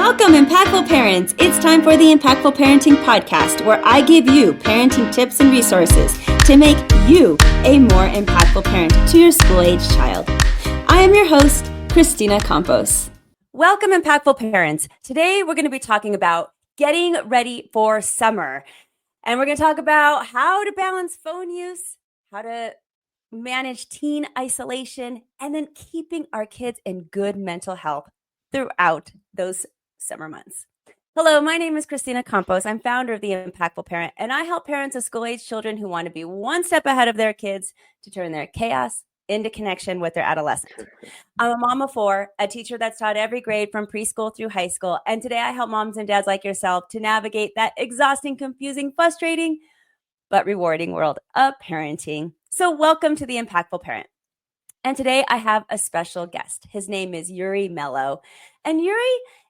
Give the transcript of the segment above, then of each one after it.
Welcome, Impactful Parents. It's time for the Impactful Parenting Podcast, where I give you parenting tips and resources to make you a more impactful parent to your school-age child. I am your host, Kristina Campos. Welcome, Impactful Parents. Today, we're going to be talking about getting ready for summer. And we're going to talk about how to balance phone use, how to manage teen isolation, and then keeping our kids in good mental health throughout those summer months. Hello, my name is Kristina Campos. I'm founder of The Impactful Parent, and I help parents of school-age children who want to be one step ahead of their kids to turn their chaos into connection with their adolescent. I'm a mom of four, a teacher that's taught every grade from preschool through high school, and today I help moms and dads like yourself to navigate that exhausting, confusing, frustrating, but rewarding world of parenting. So welcome to The Impactful Parent. And today I have a special guest. His name is Yuri Mello, and Yuri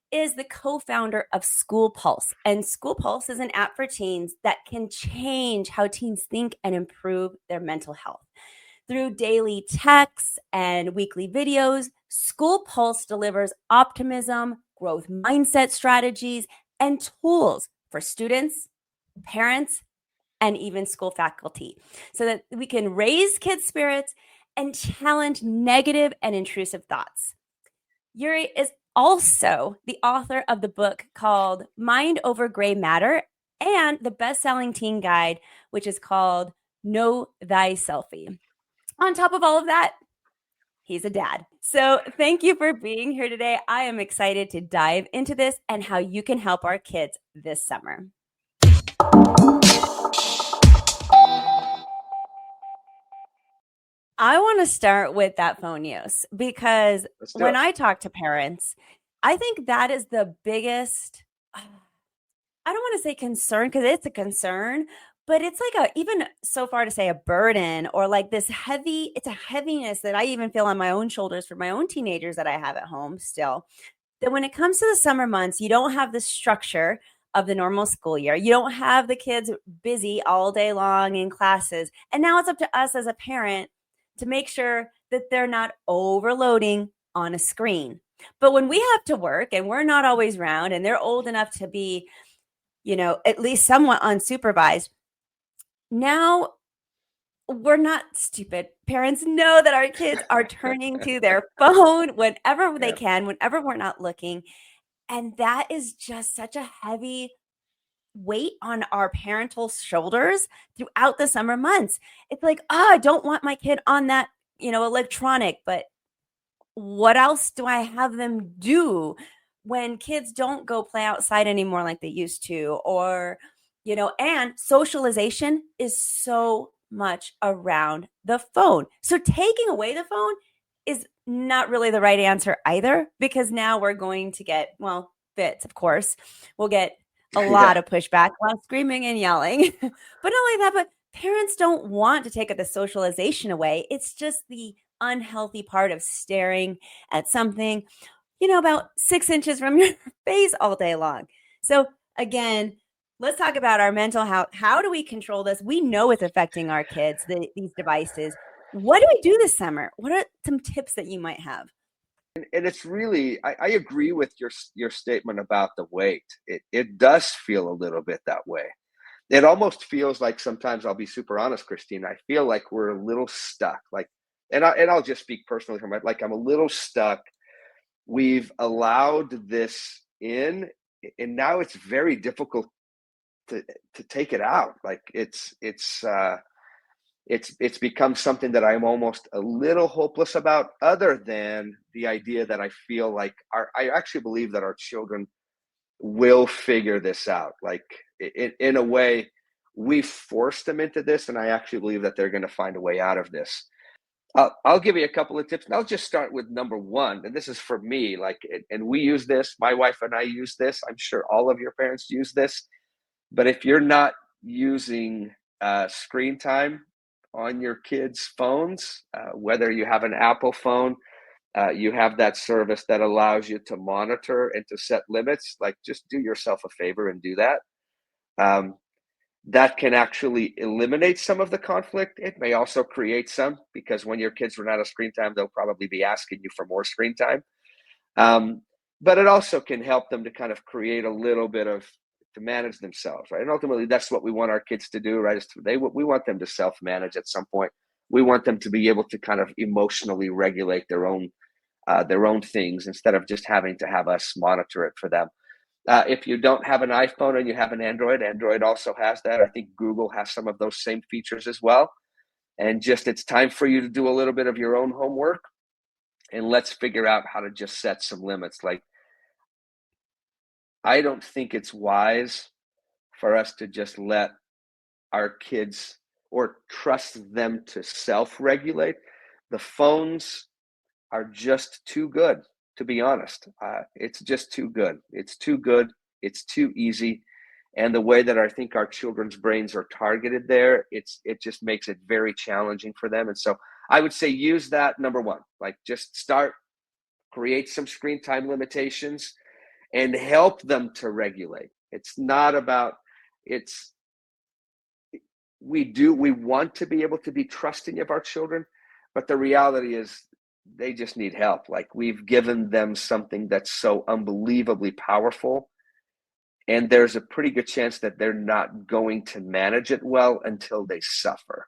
is the co-founder of School Pulse. And School Pulse is an app for teens that can change how teens think and improve their mental health. Through daily texts and weekly videos, School Pulse delivers optimism, growth mindset strategies, and tools for students, parents, and even school faculty so that we can raise kids' spirits and challenge negative and intrusive thoughts. Yuri is also the author of the book called Mind Over Gray Matter and the best-selling teen guide, which is called Know Thyselfie. On top of all of that, he's a dad. So thank you for being here today. I am excited to dive into this and how you can help our kids this summer. I want to start with that phone use because when I talk to parents, I think that is the biggest, I don't want to say concern because it's a concern, but it's like even so far to say a burden or like this it's a heaviness that I even feel on my own shoulders for my own teenagers that I have at home still. That when it comes to the summer months, you don't have the structure of the normal school year. You don't have the kids busy all day long in classes. And now it's up to us as a parent to make sure that they're not overloading on a screen. But when we have to work and we're not always around and they're old enough to be, at least somewhat unsupervised, now we're not stupid. Parents know that our kids are turning to their phone whenever they can, whenever we're not looking. And that is just such a heavy weight on our parental shoulders throughout the summer months. It's like, I don't want my kid on that, electronic, but what else do I have them do when kids don't go play outside anymore like they used to? Or, and socialization is so much around the phone. So taking away the phone is not really the right answer either, because now we're going to get, fits, of course. We'll get a lot of pushback, a lot of screaming and yelling. But not only that, but parents don't want to take the socialization away. It's just the unhealthy part of staring at something, about 6 inches from your face all day long. So again, let's talk about our mental health. How do we control this? We know it's affecting our kids, these devices. What do we do this summer? What are some tips that you might have? And it's really, I agree with your statement about the weight. It does feel a little bit that way. It almost feels like sometimes, I'll be super honest, Christine, I feel like we're a little stuck. And I'll just speak personally from it. Like I'm a little stuck. We've allowed this in, and now it's very difficult to take it out. Like it's become something that I'm almost a little hopeless about, other than the idea that I feel like I actually believe that our children will figure this out. Like in a way, we forced them into this, and I actually believe that they're going to find a way out of this. I'll give you a couple of tips, and I'll just start with number one. And this is for me, and we use this. My wife and I use this. I'm sure all of your parents use this. But if you're not using screen time on your kids' phones, whether you have an Apple phone, you have that service that allows you to monitor and to set limits. Like, just do yourself a favor and do that. That can actually eliminate some of the conflict. It may also create some, because when your kids run out of screen time, they'll probably be asking you for more screen time. but it also can help them to kind of create a little bit of to manage themselves, right? And ultimately, that's what we want our kids to do, right? Is we want them to self-manage at some point. We want them to be able to kind of emotionally regulate their own things instead of just having to have us monitor it for them. If you don't have an iPhone and you have an Android also has that. I think Google has some of those same features as well. And just it's time for you to do a little bit of your own homework, and let's figure out how to just set some limits. Like, I don't think it's wise for us to just let our kids or trust them to self-regulate. The phones are just too good, to be honest. It's just too good. It's too good. It's too easy. And the way that I think our children's brains are targeted there, it just makes it very challenging for them. And so I would say use that, number one, like just create some screen time limitations and help them to regulate. It's not about, we want to be able to be trusting of our children, but the reality is they just need help. Like, we've given them something that's so unbelievably powerful, and there's a pretty good chance that they're not going to manage it well until they suffer.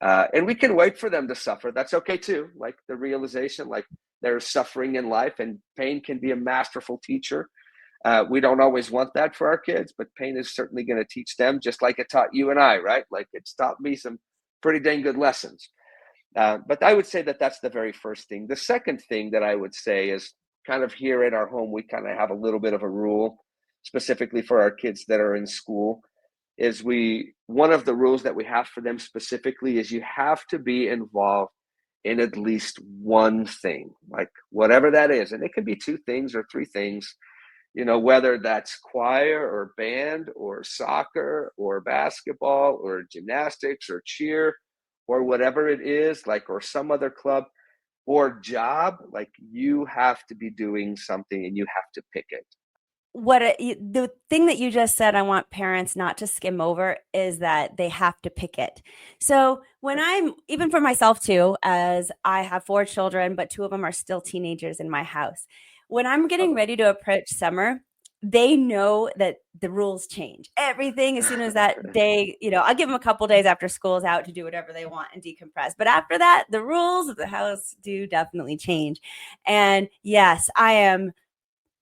And we can wait for them to suffer. That's okay too. Like, the realization, like, there's suffering in life, and pain can be a masterful teacher. We don't always want that for our kids, but pain is certainly going to teach them, just like it taught you and I, right? Like, it's taught me some pretty dang good lessons. But I would say that that's the very first thing. The second thing that I would say is, kind of here at our home, we kind of have a little bit of a rule specifically for our kids that are in school. Is one of the rules that we have for them specifically is you have to be involved in at least one thing, like whatever that is. And it can be two things or three things, whether that's choir or band or soccer or basketball or gymnastics or cheer or whatever it is, like, or some other club or job. Like, you have to be doing something and you have to pick it. The thing that you just said, I want parents not to skim over, is that they have to pick it. So when I'm, even for myself too, as I have 4 children, but 2 of them are still teenagers in my house, when I'm getting ready to approach summer, they know that the rules change. Everything, as soon as that day, I'll give them a couple days after school's out to do whatever they want and decompress. But after that, the rules of the house do definitely change. And yes, I am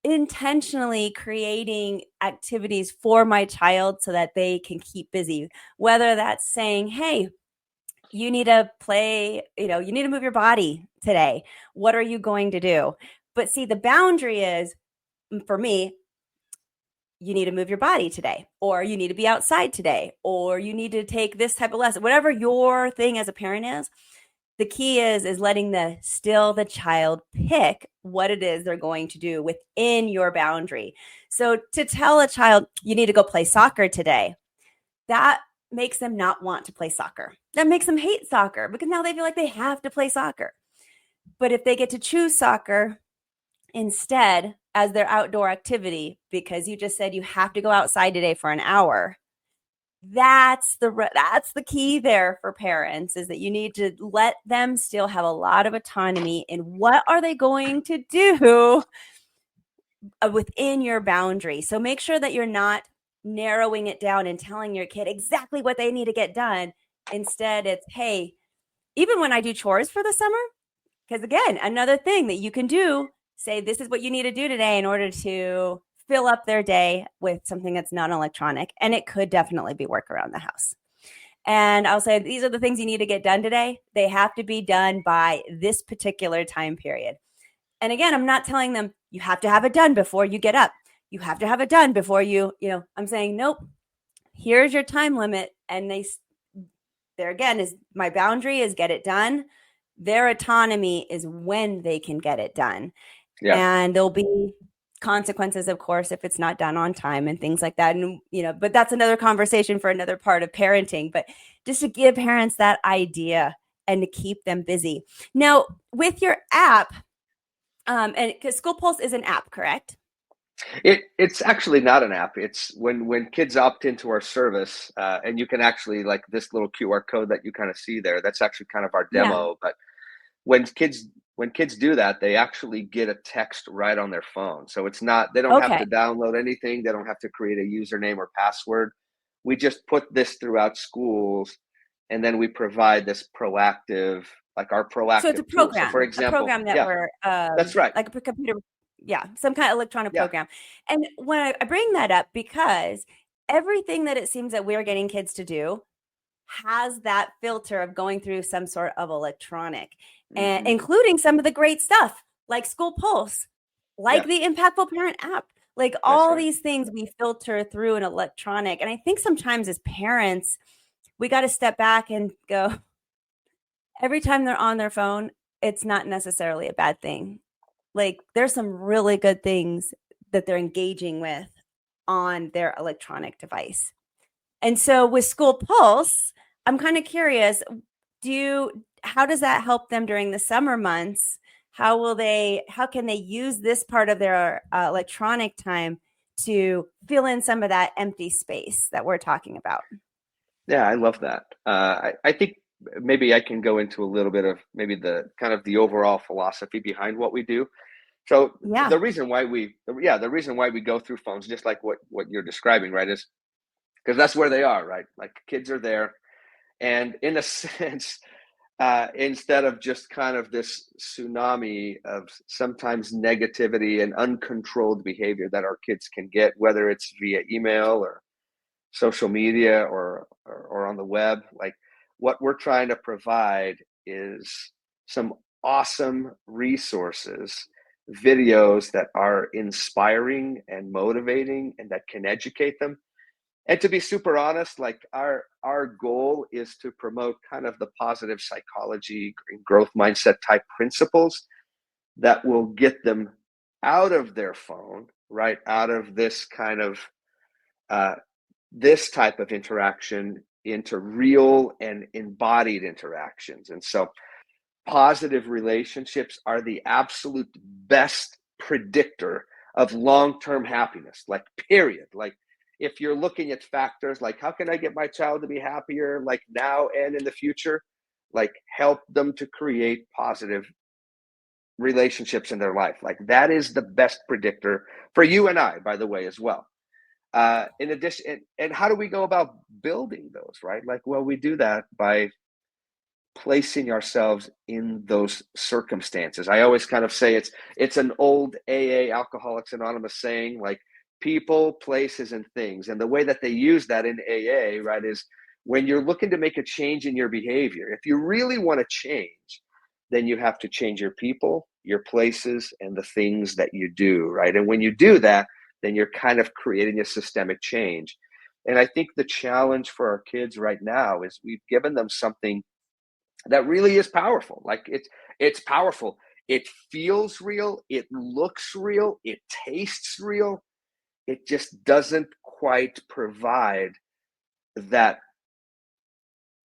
intentionally creating activities for my child so that they can keep busy, whether that's saying, hey, you need to play, you need to move your body today. What are you going to do? But see, the boundary is, for me, you need to move your body today, or you need to be outside today, or you need to take this type of lesson, whatever your thing as a parent is. The key is letting the child pick what it is they're going to do within your boundary. So to tell a child, you need to go play soccer today, that makes them not want to play soccer. That makes them hate soccer, because now they feel like they have to play soccer. But if they get to choose soccer instead as their outdoor activity, because you just said you have to go outside today for an hour, that's the key there for parents, is that you need to let them still have a lot of autonomy in what are they going to do within your boundary. So make sure that you're not narrowing it down and telling your kid exactly what they need to get done. Instead, it's, hey, even when I do chores for the summer, because again, another thing that you can do, say, this is what you need to do today in order to fill up their day with something that's non-electronic. And it could definitely be work around the house. And I'll say, these are the things you need to get done today. They have to be done by this particular time period. And again, I'm not telling them you have to have it done before you get up. You have to have it done before I'm saying, nope, here's your time limit. And there again is my boundary, is get it done. Their autonomy is when they can get it done. Yeah. And there'll be consequences, of course, if it's not done on time and things like that. And, but that's another conversation for another part of parenting. But just to give parents that idea and to keep them busy. Now, with your app, and because School Pulse is an app, correct? It's actually not an app. It's when kids opt into our service, and you can actually, like, this little QR code that you kind of see there, that's actually kind of our demo. Yeah. But when kids when kids do that, they actually get a text right on their phone. So it's not, they don't have Okay. to download anything. They don't have to create a username or password. We just put this throughout schools, and then we provide this proactive, like our So it's proactive tool. So for a example, program that yeah, we're that's right. like a computer, yeah, some kind of electronic Yeah. program. And when I bring that up because everything that it seems that we're getting kids to do has that filter of going through some sort of electronic, and Mm-hmm. including some of the great stuff like School Pulse, like Yeah, the Impactful Parent app, like that's all right. these things we filter through an electronic. And I think sometimes as parents, we got to step back and go, every time they're on their phone, it's not necessarily a bad thing. Like there's some really good things that they're engaging with on their electronic device. And so with School Pulse, I'm kind of curious, how does that help them during the summer months? How can they use this part of their electronic time to fill in some of that empty space that we're talking about? Yeah, I love that. I think maybe I can go into a little bit of maybe the kind of the overall philosophy behind what we do. So Yeah. the reason why we go through phones, just like what you're describing, right, is because that's where they are, right? Like kids are there, and in a sense, instead of just kind of this tsunami of sometimes negativity and uncontrolled behavior that our kids can get, whether it's via email or social media or on the web, like what we're trying to provide is some awesome resources, videos that are inspiring and motivating and that can educate them. And to be super honest, like our goal is to promote kind of the positive psychology and growth mindset type principles that will get them out of their phone, right, out of this kind of uh, this type of interaction into real and embodied interactions. And so positive relationships are the absolute best predictor of long-term happiness, like period. Like if you're looking at factors like how can I get my child to be happier, like now and in the future, like help them to create positive relationships in their life. Like that is the best predictor for you and I, by the way, as well. In addition, and how do we go about building those, right? Like, well, we do that by placing ourselves in those circumstances. I always kind of say it's an old AA, Alcoholics Anonymous saying, like people, places, and things. And the way that they use that in AA, right, is when you're looking to make a change in your behavior, if you really want to change, then you have to change your people, your places, and the things that you do, right? And when you do that, then you're kind of creating a systemic change. And I think the challenge for our kids right now is we've given them something that really is powerful. Like it's powerful. It feels real. It looks real. It tastes real. It just doesn't quite provide that.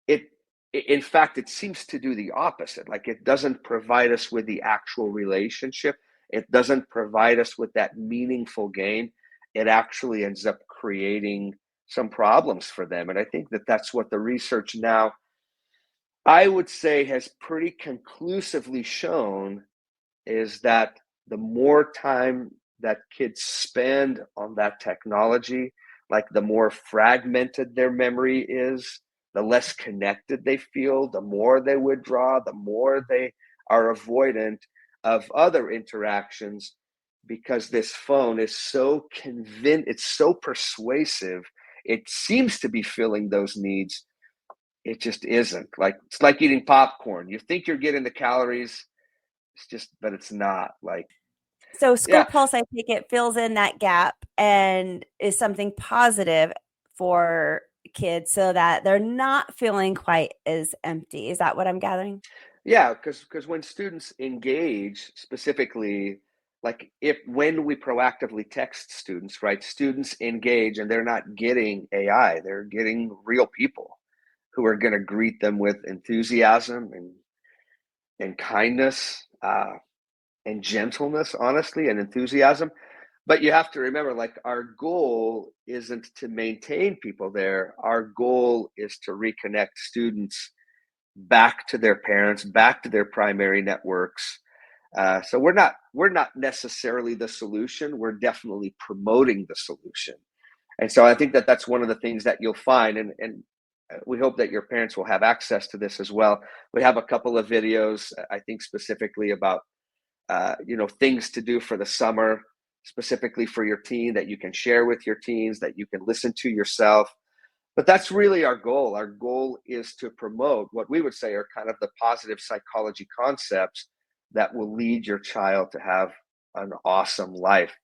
It, in fact, it seems to do the opposite. Like it doesn't provide us with the actual relationship. It doesn't provide us with that meaningful gain. It actually ends up creating some problems for them. And I think that that's what the research now, I would say, has pretty conclusively shown is that the more time that kids spend on that technology, like the more fragmented their memory is, the less connected they feel, the more they withdraw, the more they are avoidant of other interactions because this phone is so it's so persuasive. It seems to be filling those needs. It just isn't. Like it's like eating popcorn. You think you're getting the calories, it's just, but it's not. Like, So School yeah, Pulse, I think it fills in that gap and is something positive for kids so that they're not feeling quite as empty. Is that what I'm gathering? yeah, because when students engage specifically, like if when we proactively text students, right? Students engage and they're not getting AI, they're getting real people who are going to greet them with enthusiasm and kindness and gentleness, honestly, and enthusiasm. But you have to remember, like, our goal isn't to maintain people there. Our goal is to reconnect students back to their parents, back to their primary networks, So we're not necessarily the solution. We're definitely promoting the solution. And so I think that that's one of the things that you'll find, and we hope that your parents will have access to this as well. We have a couple of videos, I think, specifically about things to do for the summer, specifically for your teen, that you can share with your teens, that you can listen to yourself. But that's really our goal. Our goal is to promote what we would say are kind of the positive psychology concepts that will lead your child to have an awesome life.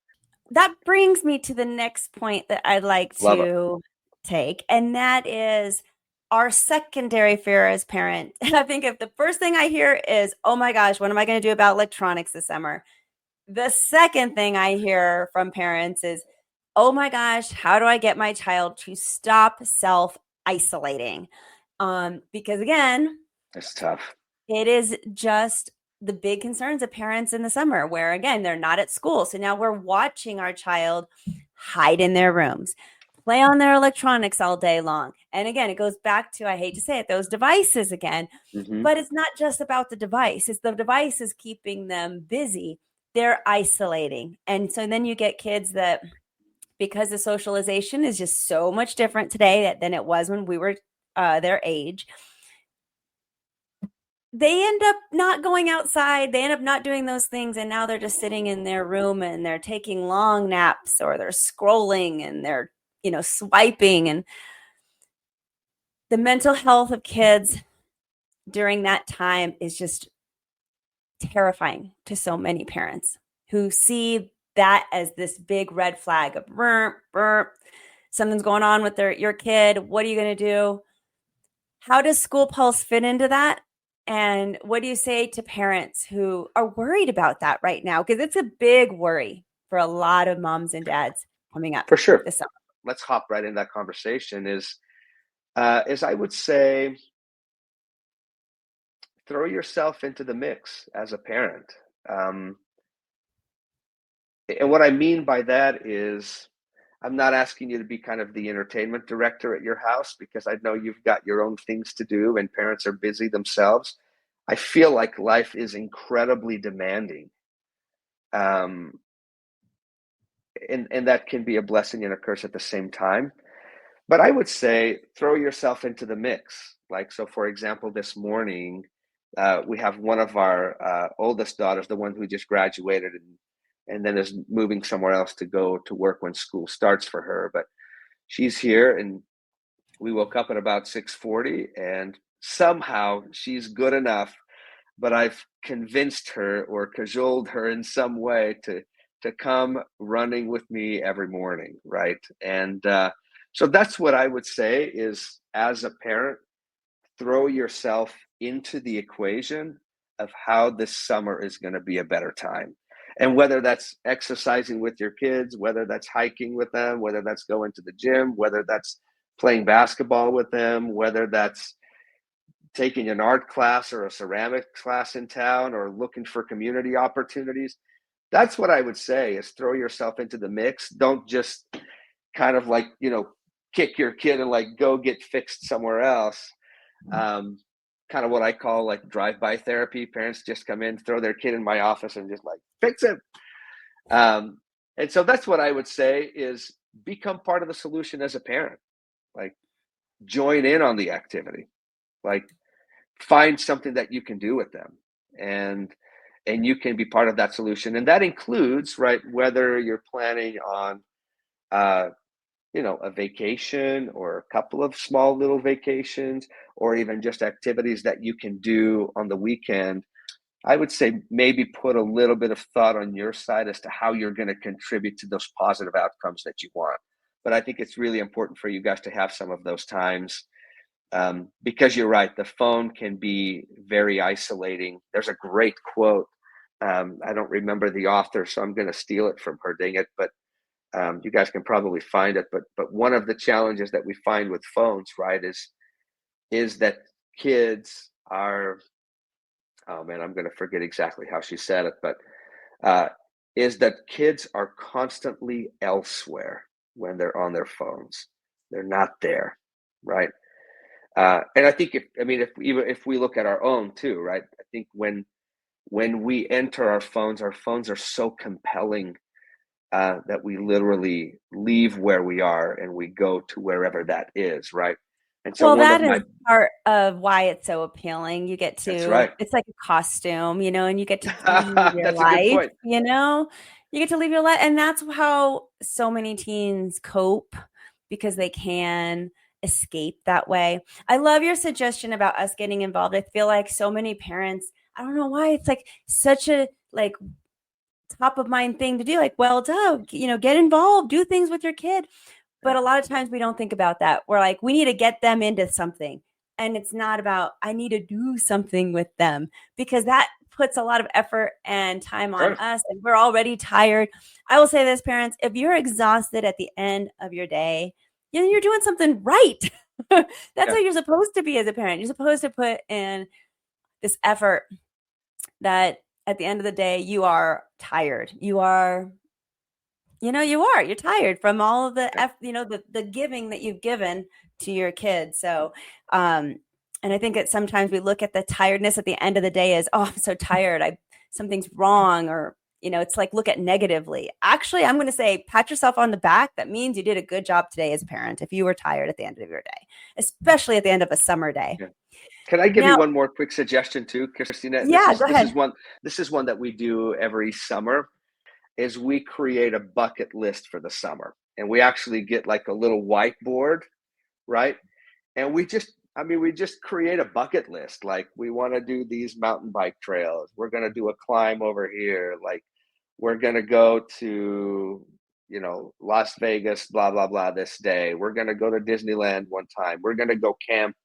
That brings me to the next point that I'd like Love it. to take, and that is our secondary fear as parents. And I think if the first thing I hear is, oh my gosh, what am I going to do about electronics this summer? The second thing I hear from parents is, oh my gosh, how do I get my child to stop self-isolating? Because again, It's tough. it is just the big concerns of parents in the summer where, again, they're not at school. So now we're watching our child hide in their rooms, play on their electronics all day long. And again, it goes back to, I hate to say it, those devices again. Mm-hmm. But it's not just about the device. It's the device is keeping them busy. They're isolating. And so then you get kids that, because the socialization is just so much different today than it was when we were their age, they end up not going outside. They end up not doing those things. And now they're just sitting in their room and they're taking long naps, or they're scrolling and they're, swiping. And the mental health of kids during that time is just terrifying to so many parents who see that as this big red flag of burp, burp, something's going on with your kid. What are you going to do? How does School Pulse fit into that? And what do you say to parents who are worried about that right now? Because it's a big worry for a lot of moms and dads coming up For sure. this summer. Let's hop right in that conversation. Is I would say, throw yourself into the mix as a parent. And what I mean by that is, I'm not asking you to be kind of the entertainment director at your house, because I know you've got your own things to do and parents are busy themselves. I feel like life is incredibly demanding. And that can be a blessing and a curse at the same time. But I would say, throw yourself into the mix. Like, so for example, this morning, we have one of our oldest daughters, the one who just graduated and then is moving somewhere else to go to work when school starts for her. But she's here, and we woke up at about 6:40, and somehow she's good enough, but I've convinced her or cajoled her in some way to come running with me every morning, right? And so that's what I would say is, as a parent, throw yourself into the equation of how this summer is going to be a better time. And whether that's exercising with your kids, whether that's hiking with them, whether that's going to the gym, whether that's playing basketball with them, whether that's taking an art class or a ceramic class in town, or looking for community opportunities, that's what I would say, is throw yourself into the mix. Don't just kind of like, kick your kid and like go get fixed somewhere else. Kind of what I call like drive-by therapy. Parents just come in, throw their kid in my office and just like fix him. And so that's what I would say, is become part of the solution as a parent. Like, join in on the activity. Like, find something that you can do with them, and you can be part of that solution. And that includes, right, whether you're planning on a vacation or a couple of small little vacations, or even just activities that you can do on the weekend. I would say maybe put a little bit of thought on your side as to how you're going to contribute to those positive outcomes that you want. But I think it's really important for you guys to have some of those times, because you're right, the phone can be very isolating. There's a great quote. I don't remember the author, so I'm going to steal it from her, dang it. But you guys can probably find it. But one of the challenges that we find with phones, right, is that kids are, oh man, I'm going to forget exactly how she said it, but is that kids are constantly elsewhere when they're on their phones. They're not there, right? And I think if we look at our own too, right? I think when when we enter our phones are so compelling that we literally leave where we are and we go to wherever that is, right? And so Well, one that of is my part of why it's so appealing. You get That's to, right. it's like a costume, and you get to leave your That's a good life, point. you get to leave your life. And that's how so many teens cope, because they can escape that way. I love your suggestion about us getting involved. I feel like so many parents, I don't know why, it's like such a like top of mind thing to do. Like, well, duh, get involved, do things with your kid. But Yeah. a lot of times we don't think about that. We're like, we need to get them into something. And it's not about, I need to do something with them, because that puts a lot of effort and time on Sure. us. And we're already tired. I will say this, parents, if you're exhausted at the end of your day, you're doing something right. That's Yeah. how you're supposed to be as a parent. You're supposed to put in this effort that at the end of the day, you are tired. You're tired from all of Yeah. the giving that you've given to your kids. So, and I think that sometimes we look at the tiredness at the end of the day as, oh, I'm so tired. Something's wrong, or, it's like, look at negatively. Actually, I'm going to say, pat yourself on the back. That means you did a good job today as a parent, if you were tired at the end of your day, especially at the end of a summer day. Yeah. Can I give you Now, one more quick suggestion too, Kristina? This yeah, is go this ahead. is one this is one that we do every summer. Is we create a bucket list for the summer, and we actually get like a little whiteboard, right? And we just create a bucket list. Like, we want to do these mountain bike trails. We're going to do a climb over here. Like, we're going to go to, Las Vegas, blah, blah, blah, this day. We're going to go to Disneyland one time. We're going to go camp,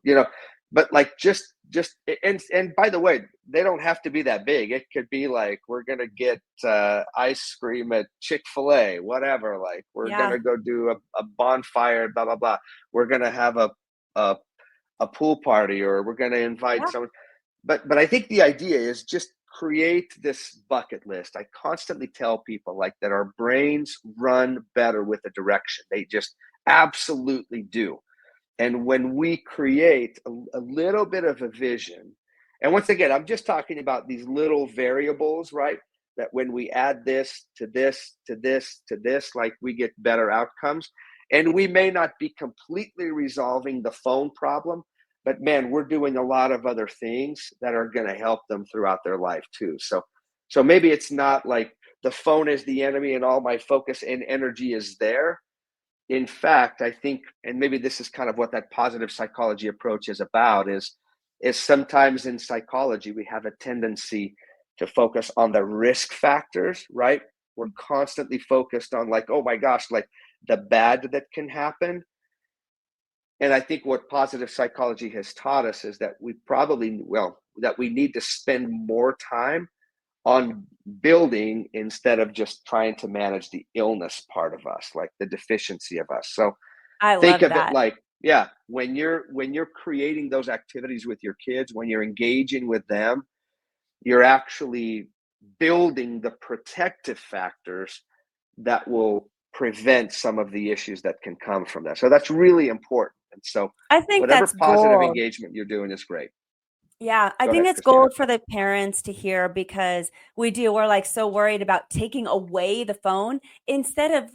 you know, but like, and by the way, they don't have to be that big. It could be like, we're going to get ice cream at Chick-fil-A, whatever. Like, we're going Yeah. to go do a bonfire, blah, blah, blah. We're going to have a, a pool party, or we're going to invite Yeah. someone. But I think the idea is just create this bucket list. I constantly tell people like that our brains run better with a direction. They just absolutely do. And when we create a little bit of a vision, and once again, I'm just talking about these little variables, right? That when we add this to this to this to this, like, we get better outcomes. And we may not be completely resolving the phone problem, but man, we're doing a lot of other things that are going to help them throughout their life too. So maybe it's not like the phone is the enemy and all my focus and energy is there. In fact, I think, and maybe this is kind of what that positive psychology approach is about, is sometimes in psychology we have a tendency to focus on the risk factors, right? We're constantly focused on, like, oh my gosh, like the bad that can happen. And I think what positive psychology has taught us is that that we need to spend more time on building, instead of just trying to manage the illness part of us, like the deficiency of us. So I think love of it that. like, yeah, when you're creating those activities with your kids, when you're engaging with them, you're actually building the protective factors that will prevent some of the issues that can come from that. So that's really important. And so I think whatever that's positive gold. engagement you're doing is great. Yeah, I Go think ahead, it's Kristina. gold for the parents to hear, because we're like so worried about taking away the phone instead of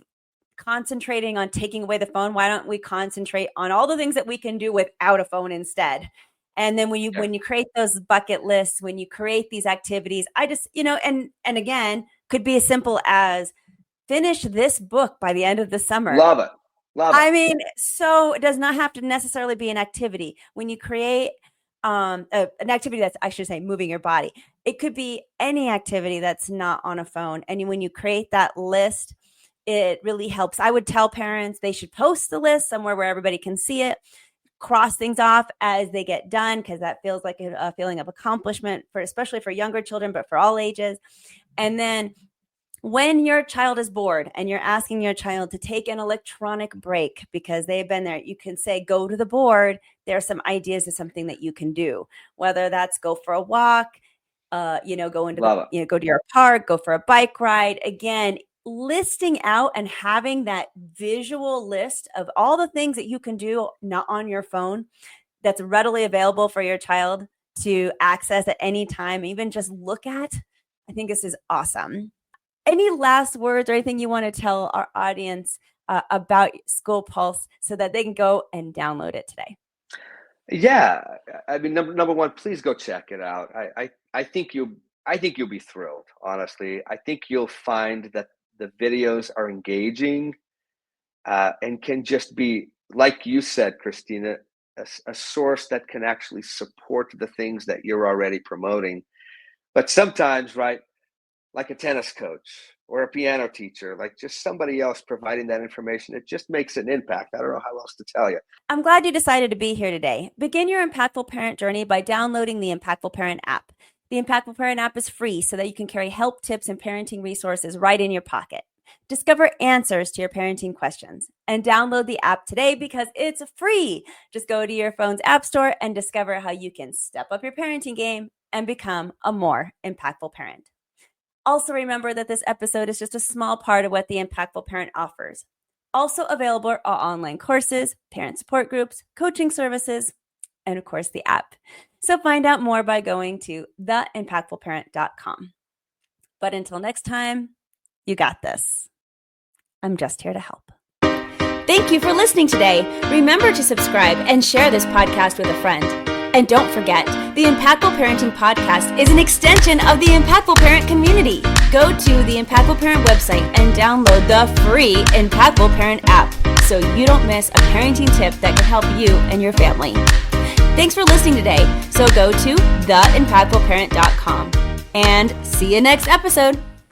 concentrating on taking away the phone. Why don't we concentrate on all the things that we can do without a phone instead? And then Yeah. when you create those bucket lists, when you create these activities, I just, and again, could be as simple as finish this book by the end of the summer. Love it. Love it. I mean, so it does not have to necessarily be an activity. When you create an activity that's, I should say, moving your body, it could be any activity that's not on a phone. And when you create that list, it really helps. I would tell parents they should post the list somewhere where everybody can see it, cross things off as they get done, because that feels like a feeling of accomplishment, especially for younger children, but for all ages. And then when your child is bored and you're asking your child to take an electronic break because they've been there, you can say, go to the board. There are some ideas of something that you can do, whether that's go for a walk, Love it. go to your park, go for a bike ride. Again, listing out and having that visual list of all the things that you can do not on your phone, that's readily available for your child, to access at any time, even just look at. I think this is awesome. Any last words or anything you want to tell our audience about School Pulse so that they can go and download it today? Yeah, I mean, number one, please go check it out. I think you'll be thrilled. Honestly, I think you'll find that the videos are engaging and can just be, like you said, Kristina, a source that can actually support the things that you're already promoting. But sometimes, right, like a tennis coach or a piano teacher, like just somebody else providing that information, it just makes an impact. I don't know how else to tell you. I'm glad you decided to be here today. Begin your Impactful Parent journey by downloading the Impactful Parent app. The Impactful Parent app is free so that you can carry help, tips, and parenting resources right in your pocket. Discover answers to your parenting questions and download the app today because it's free. Just go to your phone's app store and discover how you can step up your parenting game and become a more impactful parent. Also, remember that this episode is just a small part of what the Impactful Parent offers. Also available are online courses, parent support groups, coaching services, and of course the app. So find out more by going to theimpactfulparent.com. But until next time, you got this. I'm just here to help. Thank you for listening today. Remember to subscribe and share this podcast with a friend. And don't forget, the Impactful Parenting Podcast is an extension of the Impactful Parent community. Go to the Impactful Parent website and download the free Impactful Parent app so you don't miss a parenting tip that can help you and your family. Thanks for listening today. So go to theimpactfulparent.com and see you next episode.